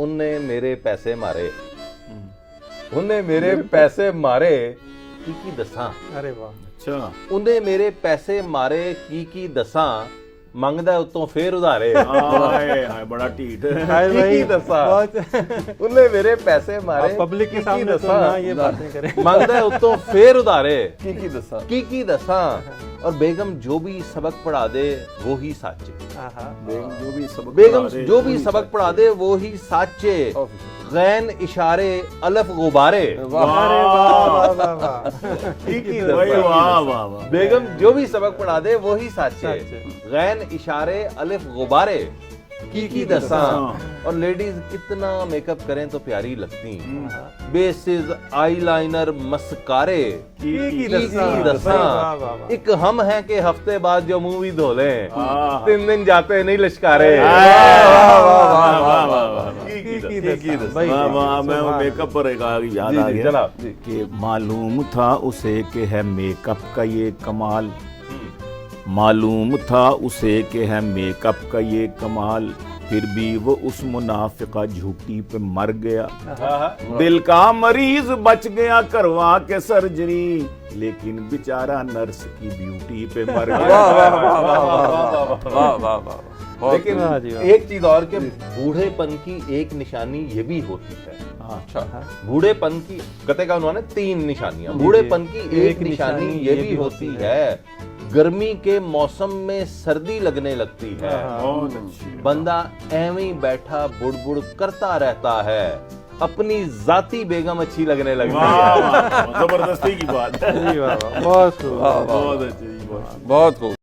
उनने मेरे पैसे मारे, उनने मेरे पैसे मारे की दसा। अरे वाह। अच्छा उनने मेरे पैसे मारे की दसा, मंगदा उतों फिर उधारे। हाय हाय बड़ा ढीठ की दसा, उनने मेरे पैसे मारे पब्लिक के सामने तो ना ये बातें करें। मंगदा उतों फिर उधारे की दसा। की दसा। और बेगम जो भी सबक पढ़ा दे वो ही साचे, बेगम जो भी सबक बेगम पढ़ा दे, जो वो भी ही सबक सच्चे। पढ़ा दे वो ही साचे। गैन इशारे अलफ गुबारे। अरे वाह वाह वाह वाह। की भाई दसा। वाह वाह वाह। बेगम जो भी सबक पढ़ा दे वो ही साचे। साचे। गैन इशारे अलिफ गुबारे की दसा। और लेडीज कितना मेकअप करें तो प्यारी लगती, बेसिस आईलाइनर मस्कारे की दसा। वाह, वाह, वाह। एक हम हैं कि हफ्ते बाद जो मुंह भी धो लें, हाँ। 3 दिन जाते नहीं लश्कारे। वाह वाह। मैं वो मेकअप पर एक याद आ गया जनाब जी। कि मालूम था उसे कि है मेकअप का ये कमाल, मालूम था उसे कि है मेकअप का ये कमाल, फिर भी वो उस मुनाफिका झूठी पे मर गया। दिल का मरीज बच गया करवा के सर्जरी, लेकिन बेचारा नर्स की ब्यूटी पे मर गया। लेकिन वाह जी वाह। एक चीज और, के बूढ़ेपन की एक निशानी ये भी होती है। अच्छा। बूढ़ेपन की कते का उन्होंने 3 निशानियां, बूढ़ेपन की एक निशानी ये भी होती है, गर्मी के मौसम में सर्दी लगने लगती है, बहुत अच्छी। बंदा एवं ही बैठा बुड़बुड़ करता रहता है, अपनी जाती बेगम अच्छी लगने लगती वाह है। वाह, जबरदस्ती की बात है। जी वाह वाह, बहुत खूब। बहुत अच्छी, बहुत बहुत खूब।